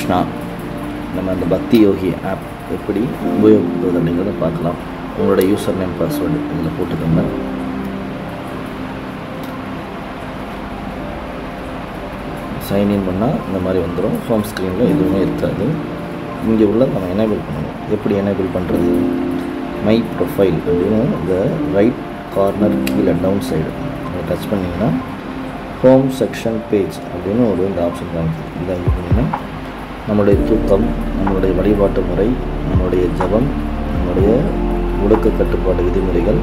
கிருஷ்ணா. நம்ம அந்த பக்தி யோகி ஆப் எப்படி உபயோகிப்பது அப்படிங்கிறத பார்க்கலாம். உங்களோட யூசர் நேம் பாஸ்வேர்டு இதில் போட்டுக்கோங்க. சைன்இன் பண்ணால் இந்த மாதிரி வந்துடும். ஹோம் ஸ்க்ரீனில் எதுவுமே இருக்காது. இங்கே உள்ள நம்ம எனேபிள் பண்ணணும். எப்படி எனேபிள் பண்ணுறது? மை ப்ரொஃபைல் அப்படின்னு இந்த ரைட் கார்னர் கீழே டவுன் சைடு அதை டச் பண்ணிங்கன்னா ஹோம் செக்ஷன் பேஜ் அப்படின்னு ஒரு இந்த ஆப்ஷன் காமிக்குது. இதை பண்ணிங்கன்னா நம்மளுடைய தூக்கம், நம்மளுடைய வழிபாட்டு முறை, நம்மளுடைய ஜபம், நம்மளுடைய ஒழுக்க கட்டுப்பாடு விதிமுறைகள்,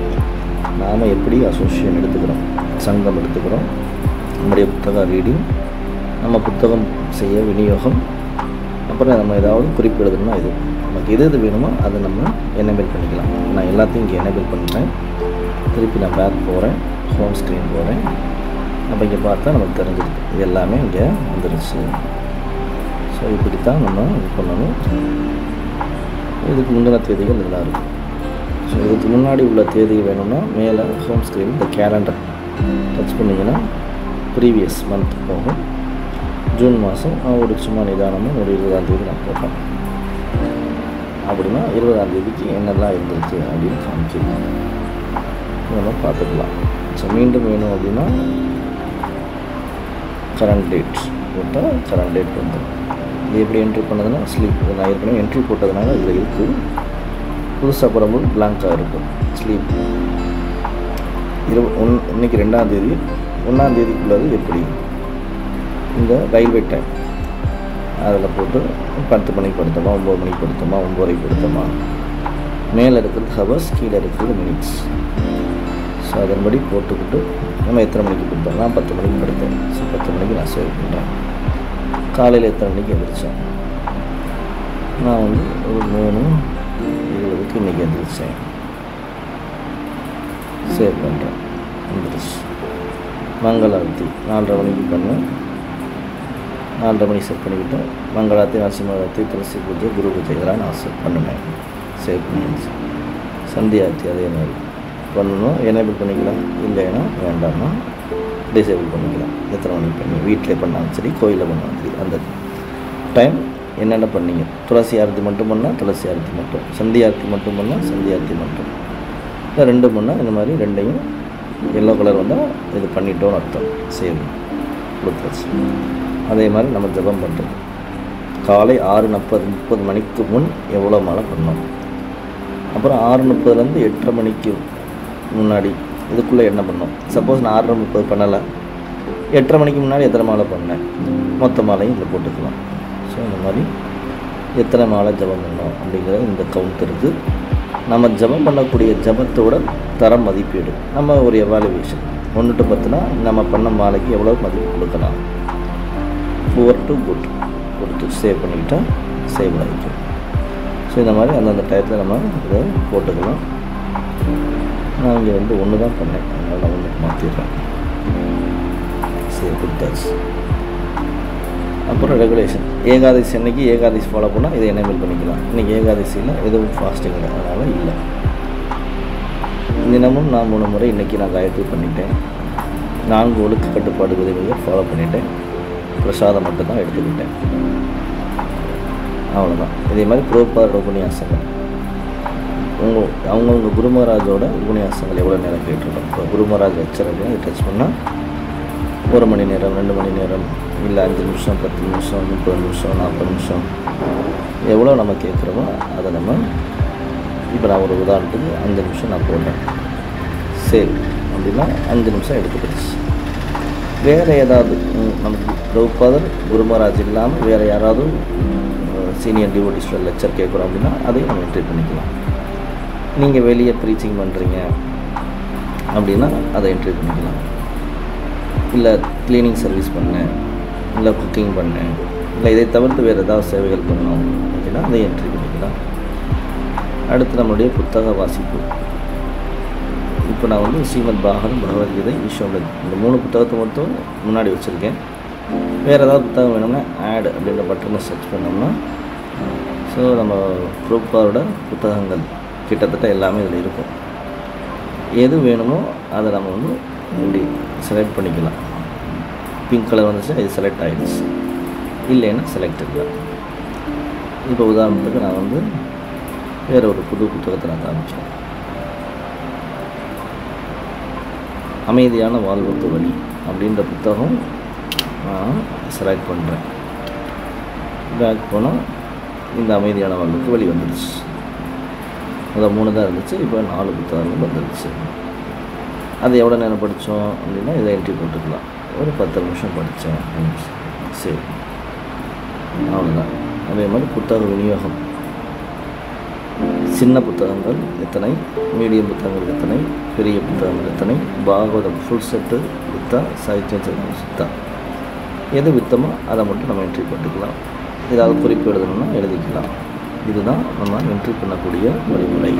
நாம் எப்படி அசோசியேஷன் எடுத்துக்கிறோம், சங்கம் எடுத்துக்கிறோம், நம்முடைய புத்தக ரீடிங், நம்ம புத்தகம் செய்ய விநியோகம், அப்புறம் நம்ம ஏதாவது குறிப்பிடுதுன்னா இது நமக்கு எது வேணுமோ அதை நம்ம எனேபிள் பண்ணிக்கலாம். நான் எல்லாத்தையும் இங்கே எனேபிள் பண்ணுறேன். திருப்பி நான் பேக் போகிறேன், ஹோம் ஸ்க்ரீன் போகிறேன். அப்போ இங்கே பார்த்தா நமக்கு தெரிஞ்சிருக்கு இது எல்லாமே இங்கே வந்துடுச்சு. ஸோ இப்படித்தான் நம்ம இது பண்ணணும். இதுக்கு முந்தின தேதிகள் இதெல்லாம் இருக்கும். ஸோ இதுக்கு முன்னாடி உள்ள தேதி வேணும்னா மேலே ஹோம் ஸ்க்ரீன் இந்த கேலண்டர் டச் பண்ணிங்கன்னா ப்ரீவியஸ் மந்த் போகும். ஜூன் மாதம் ஒரு சும்மா நிதானமாக ஒரு 20ஆம் தேதி நான் போட்டேன் அப்படின்னா 20ஆம் தேதிக்கு என்னெல்லாம் இருந்திருக்கு அப்படின்னு காமிச்சிருக்கோம். நம்ம பார்த்துக்கலாம். ஸோ மீண்டும் வேணும் அப்படின்னா கரண்ட் டேட் போட்டால் கரண்ட் டேட் வந்துடும். இது எப்படி என்ட்ரி பண்ணதுன்னா ஸ்லீப், நான் ஏற்கனவே என்ட்ரி போட்டதுனால இதில் இருக்குது. புதுசாக போடும்போது பிளாங்காக இருக்கும் ஸ்லீப். இன்றைக்கி 2ஆம் தேதி, 1ஆம் தேதிக்குள்ளது எப்படி இந்த ரயில்வே டைம் அதில் போட்டு 10 மணிக்கு படுத்தோமா, 9 மணிக்கு படுத்தோமா, 9:30 படுத்தோமா, மேலே இருக்கிறது ஹவர்ஸ், கீழே இருக்கிறது மினிட்ஸ். ஸோ அதன்படி போட்டுக்கிட்டு நம்ம எத்தனை மணிக்கு படுத்தோம், நான் 10 மணிக்கு படுத்தேன். ஸோ 10 மணிக்கு நான் சேவ் பண்ணுறேன். காலையில் எத்தனை மணிக்கு எழுந்திரிச்சேன், நான் ஒரு 3:20க்கு இன்றைக்கி எழுந்திரிச்சேன். சேவ் பண்ணுறேன். எழுந்திரிச்சு மங்களாரத்தி 4:30 மணிக்கு பண்ணேன். 4:30 மணிக்கு செட் பண்ணிக்கிட்டேன். மங்களாரத்தி, நரசிம்மராத்தி, துளசி பூஜை, குரு பூஜை இதெல்லாம் நான் செட் பண்ணுவேன். சேவ் பண்ணிடுச்சு. சந்தியார்த்தி அதே மாதிரி பண்ணணும். எனேபிள் பண்ணிக்கலாம். இல்லைன்னா வேண்டாம்னா டிசேபிள் பண்ணிக்கலாம். எத்தனை மணிக்கு பண்ணி வீட்டிலே பண்ணாலும் சரி, கோயிலில் பண்ணாலும் சரி, அந்த டைம் என்னென்ன பண்ணீங்க. துளசி ஆரத்தி மட்டும் பண்ணால் துளசி ஆரத்தி மட்டும், சந்தியார்த்தி மட்டும் பண்ணால் சந்தியார்த்தி மட்டும், இல்லை 2 பண்ணால் இந்த மாதிரி 2ஐயும் எல்லோ கலர் வந்தால் இது பண்ணிட்டோன்னு அர்த்தம். சேவ் கொடுத்தாச்சு. அதே மாதிரி நம்ம ஜபம் பண்ணுறது காலை 6:30 மணிக்கு முன் எவ்வளோ மாலை பண்ணோம், அப்புறம் 6:30லேருந்து 8:30 மணிக்கு முன்னாடி இதுக்குள்ளே என்ன பண்ணோம். சப்போஸ் நான் 6:30 பண்ணலை, 8:30 மணிக்கு முன்னாடி எத்தனை மாலை பண்ணேன், மொத்த மாலையும் இதில் போட்டுக்கலாம். ஸோ இந்த மாதிரி எத்தனை மாலை ஜபம் பண்ணோம் அப்படிங்கிறது இந்த கவுண்ட் இருக்குது. நம்ம ஜபம் பண்ணக்கூடிய ஜபத்தோட தரம் மதிப்பீடு, நம்ம ஒரு எவாலுவேஷன் 1 to 10னா நம்ம பண்ண மாலைக்கு எவ்வளோ மதிப்பு கொடுக்கலாம். 4 to good கொடுத்து சேவ் பண்ணிக்கிட்டால் சேவ் ஆகிக்கும். ஸோ இந்த மாதிரி அந்தந்த டயத்தில் நம்ம இதை போட்டுக்கலாம். நான் இங்கே 1 தான் பண்ணேன், அதனால் நான் 1க்கு மாற்றிடுறேன். சேவ் கொடுத்தாச்சு. அப்புறம் ரெகுலேஷன், ஏகாதசி அன்னைக்கு ஏகாதசி ஃபாலோ பண்ணால் இதை எனேபிள் பண்ணிக்கலாம். இன்றைக்கி ஏகாதசியில் எதுவும் ஃபாஸ்டிங் இல்லை, அதனால் இல்லை. தினமும் நான் 3 முறை இன்றைக்கி நான் காயத்ரி பண்ணிட்டேன். 4 ஒழுக்க கட்டுப்பாடு விதிமுறைகள் ஃபாலோ பண்ணிட்டேன். பிரசாதம் மட்டும்தான் எடுத்துக்கிட்டேன். அவ்வளோதான். இதே மாதிரி புரோபாரோட உபன்யாசங்கள் அவங்கவுங்க குருமராஜோட உபன்யாசங்கள் எவ்வளோ நேரம் கேட்டிருக்கோம். இப்போ குருமராஜ் லெக்சர் அப்படின்னு டச் பண்ணால் 1 மணி நேரம், 2 மணி நேரம், இல்லை 5 நிமிஷம், 10 நிமிஷம், 30 நிமிஷம், 40 நிமிஷம் எவ்வளோ நம்ம கேட்குறோமோ அதை நம்ம இப்போ நான் ஒரு உதாரணத்துக்கு 5 நிமிஷம் நான் போடுறேன். சேவ் அப்படின்னா 5 நிமிஷம் எடுத்துக்கிடுச்சு. வேறு ஏதாவது நமக்கு பிரபுபாதர் குருமராஜ் இல்லாமல் வேறு யாராவது சீனியர் டிவோட்டிஸ்டர் லெக்சர் கேட்குறோம் அப்படின்னா அதையும் நம்ம என்ட்ரி பண்ணிக்கலாம். நீங்கள் வெளியே ப்ரீச்சிங் பண்ணுறீங்க அப்படின்னா அதை என்ட்ரி பண்ணிக்கலாம். இல்லை க்ளீனிங் சர்வீஸ் பண்ணேன், இல்லை குக்கிங் பண்ணேன், இல்லை இதை தவிர்த்து வேறு ஏதாவது சேவைகள் பண்ணோம் அப்படின்னா அதை என்ட்ரி பண்ணிக்கலாம். அடுத்து நம்மளுடைய புத்தக வாசிப்பு. இப்போ நான் ஸ்ரீமத் பாகவதம், பகவத்கீதை, விஸ்வமித் இந்த 3 புத்தகத்தை மட்டும் முன்னாடி வச்சுருக்கேன். வேறு ஏதாவது புத்தகம் வேணும்னா ஆட் அப்படின்ற பட்டனை சர்ச் பண்ணோம்னா ஸோ நம்ம பிரபுபாதரோட புத்தகங்கள் கிட்டத்தட்ட எல்லாமே இதில் இருக்கும். எது வேணுமோ அதை நம்ம இப்படி செலக்ட் பண்ணிக்கலாம். பிங்க் கலர் வந்துச்சு, இது செலக்ட் ஆகிடுச்சு. இல்லைன்னா செலக்ட் இல்லை. இப்போ உதாரணத்துக்கு நான் வந்து வேறு ஒரு புது புத்தகத்தை நான் காமிச்சேன். அமைதியான வாழ்வுக்கு வழி அப்படின்ற புத்தகம் நான் செலக்ட் பண்ணுறேன். பேக் போனால் இந்த அமைதியான வாழ்வுக்கு வழி வந்துடுச்சு. அதான் 3 தான் இருந்துச்சு, இப்போ 4 புத்தகங்கள் வந்துடுச்சு. அது எவ்வளோ நேரம் படித்தோம் அப்படின்னா இதை என்ட்ரி போட்டுக்கலாம். ஒரு 10 நிமிஷம் படித்தேன். சரி, அவ்வளோதான். அதே மாதிரி புத்தக விநியோகம், சின்ன புத்தகங்கள் எத்தனை, மீடியம் புத்தகங்கள் எத்தனை, பெரிய புத்தகங்கள் எத்தனை, பாகவதம் ஃபுல் செட்டு விற்றா, சாகித்யம் செல்வம் விற்றா, எது விற்றமோ அதை மட்டும் நம்ம என்ட்ரி போட்டுக்கலாம். ஏதாவது குறிப்பு எழுதணும்னா எழுதிக்கலாம். இதுதான் நம்ம என்ட்ரி பண்ணக்கூடிய வழிமுறை.